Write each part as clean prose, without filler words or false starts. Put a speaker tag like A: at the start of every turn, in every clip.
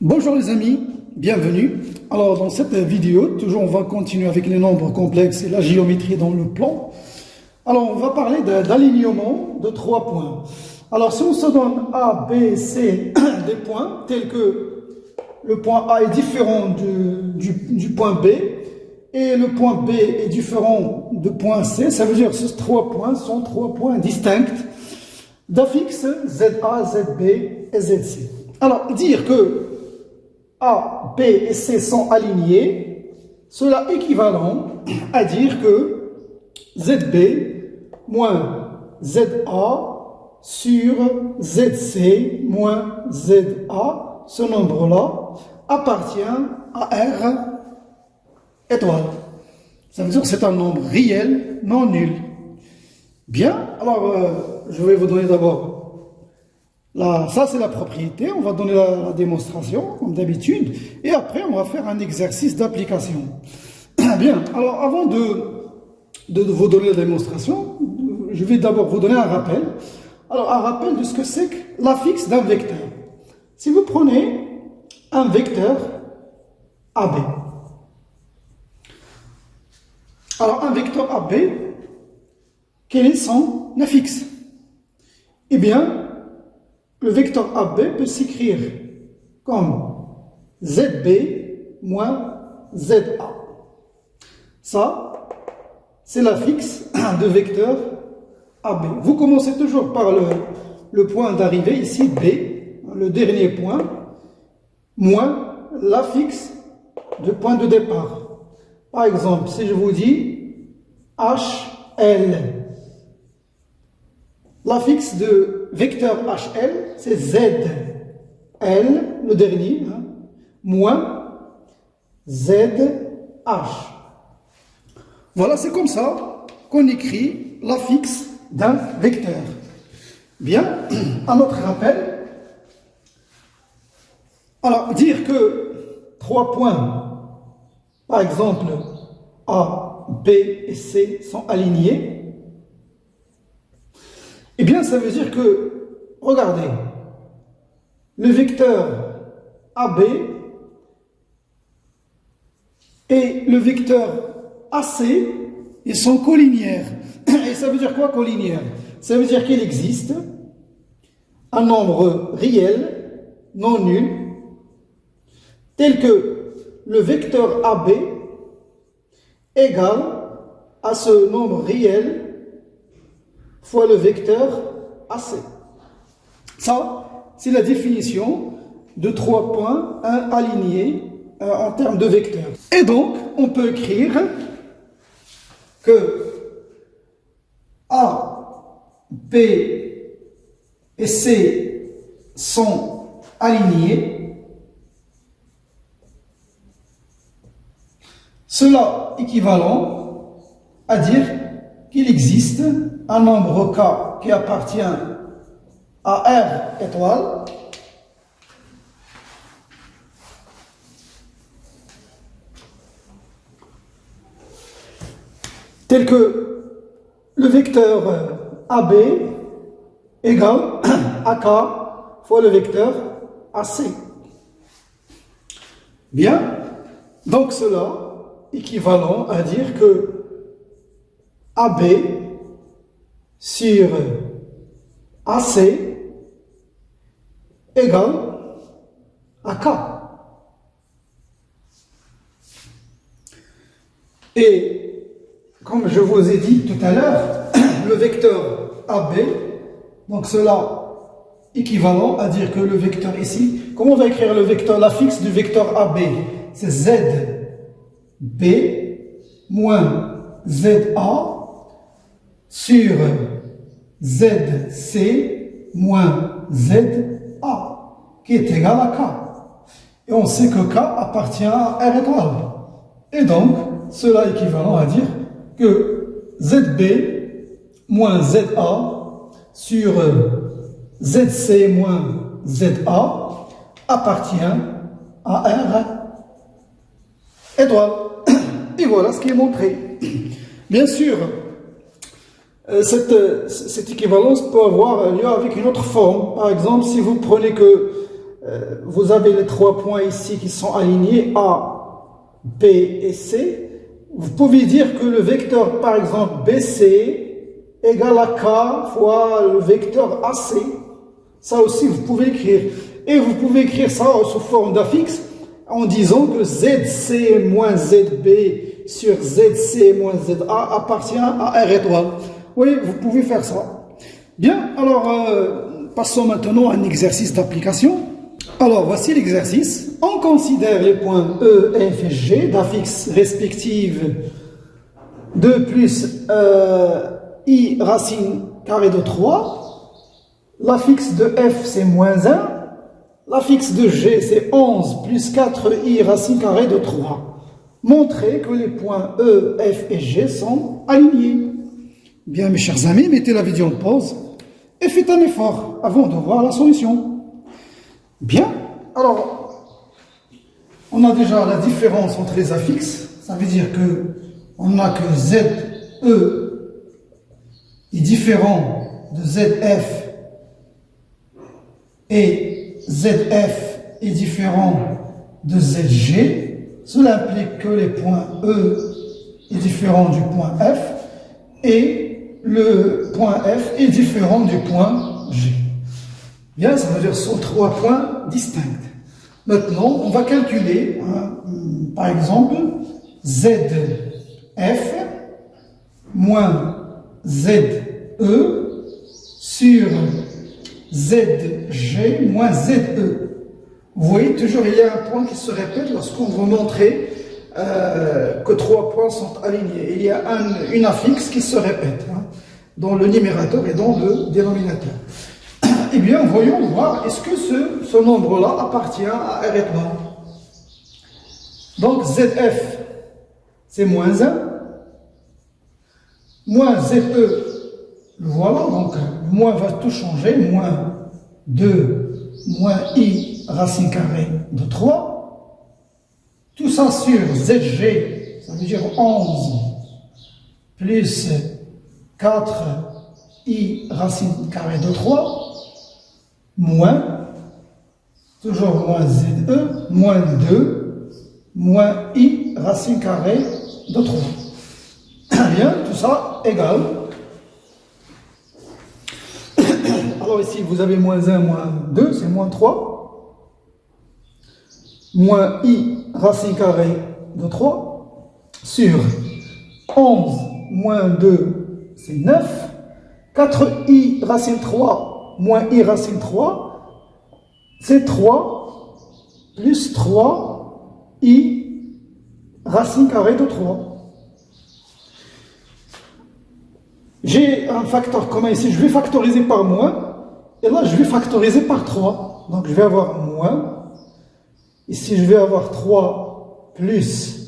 A: Bonjour les amis, bienvenue. Alors dans cette vidéo, toujours on va continuer avec les nombres complexes et la géométrie dans le plan. Alors on va parler d'alignement de 3 points. Alors si on se donne A, B, C des points tels que le point A est différent du point B et le point B est différent du point C, ça veut dire que ces 3 points sont 3 points distincts d'affixes ZA, ZB et ZC. Alors dire que A, B et C sont alignés, cela est équivalent à dire que ZB moins ZA sur ZC moins ZA, ce nombre-là appartient à R étoile. Ça veut dire que c'est un nombre réel, non nul. Bien, alors je vais vous donner d'abord ça c'est la propriété, on va donner la démonstration comme d'habitude et après on va faire un exercice d'application. Bien, alors avant de vous donner la démonstration, je vais d'abord vous donner un rappel. Alors un rappel de ce que c'est que l'affixe d'un vecteur. Si vous prenez un vecteur AB, alors un vecteur AB, quel est son affixe? Eh bien, le vecteur AB peut s'écrire comme ZB moins ZA. Ça, c'est l'affixe de vecteur AB. Vous commencez toujours par le point d'arrivée, ici B, le dernier point, moins l'affixe du point de départ. Par exemple, si je vous dis HL, l'affixe de vecteur HL, c'est ZL, le dernier, moins ZH. Voilà, c'est comme ça qu'on écrit l'affixe d'un vecteur. Bien, un autre rappel. Alors, dire que 3 points, par exemple A, B et C sont alignés, eh bien, ça veut dire que, regardez, le vecteur AB et le vecteur AC, ils sont collinéaires. Et ça veut dire quoi, collinéaire? Ça veut dire qu'il existe un nombre réel, non nul, tel que le vecteur AB égale à ce nombre réel fois le vecteur AC. Ça, c'est la définition de 3 points alignés en termes de vecteurs. Et donc, on peut écrire que A, B et C sont alignés. Cela équivalent à dire qu'il existe un nombre K qui appartient à R étoile tel que le vecteur AB égale à K fois le vecteur AC. Bien, donc cela équivalent à dire que AB sur AC égale à K. Et comme je vous ai dit tout à l'heure, le vecteur AB, donc cela équivalent à dire que le vecteur ici, comment on va écrire le vecteur, l'affixe du vecteur AB? C'est ZB moins ZA sur ZC moins ZA, qui est égal à K. Et on sait que K appartient à R étoile. Et donc, cela est équivalent à dire que ZB moins ZA sur ZC moins ZA appartient à R étoile. Et voilà ce qui est montré. Bien sûr, cette équivalence peut avoir lieu avec une autre forme. Par exemple, si vous prenez que vous avez les 3 points ici qui sont alignés, A, B et C. Vous pouvez dire que le vecteur, par exemple, BC égale à K fois le vecteur AC. Ça aussi, vous pouvez écrire. Et vous pouvez écrire ça sous forme d'affixe en disant que ZC moins ZB sur ZC moins ZA appartient à R étoile. Oui, vous pouvez faire ça. Bien, alors passons maintenant à un exercice d'application. Alors voici l'exercice. On considère les points E, F et G d'affixe respective 2 plus I racine carrée de 3. L'affixe de F c'est moins 1. L'affixe de G c'est 11 plus 4I racine carrée de 3. Montrez que les points E, F et G sont alignés. Bien mes chers amis, mettez la vidéo en pause et faites un effort avant de voir la solution. Bien, alors on a déjà la différence entre les affixes. Ça veut dire que on a que ZE est différent de ZF et ZF est différent de ZG. Cela implique que les points E est différent du point F et le point F est différent du point G. Bien, ça veut dire que ce sont 3 points distincts. Maintenant, on va calculer, par exemple, ZF moins ZE sur ZG moins ZE. Vous voyez, toujours il y a un point qui se répète lorsqu'on veut montrer que 3 points sont alignés. Il y a une affixe qui se répète dans le numérateur et dans le dénominateur. Eh bien, voyons voir, est-ce que ce nombre-là appartient à R étoile? Donc, ZF, c'est moins 1. Moins ZE, le voilà, donc le moins va tout changer. Moins 2, moins I racine carrée de 3. Tout ça sur ZG, ça veut dire 11 plus 4 I racine carrée de 3. Moins, toujours moins ZE, moins 2, moins I racine carrée de 3. Bien, tout ça égale. Alors ici, vous avez moins 1, moins 2, c'est moins 3. Moins I racine carrée de 3 sur 11 moins 2, c'est 9. 4I racine 3 moins I racine 3, c'est 3 plus 3 I racine carrée de 3. J'ai un facteur commun ici, je vais factoriser par moins, et là je vais factoriser par 3. Donc je vais avoir moins, ici je vais avoir 3 plus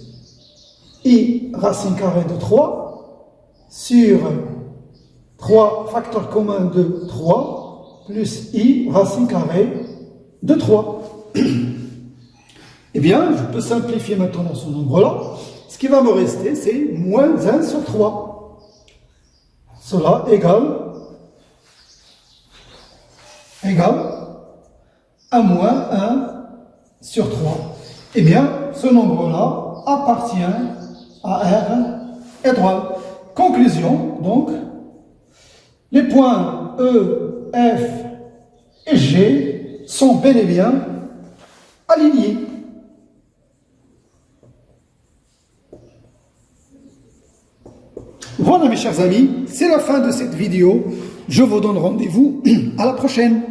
A: I racine carrée de 3, sur 3 facteurs communs de 3, plus I racine carrée de 3. Eh bien, je peux simplifier maintenant ce nombre-là. Ce qui va me rester, c'est moins 1 sur 3. Cela égale à moins 1 sur 3. Eh bien, ce nombre-là appartient à R étoile. Conclusion, donc, les points E, F et G sont bel et bien alignés. Voilà mes chers amis, c'est la fin de cette vidéo. Je vous donne rendez-vous à la prochaine.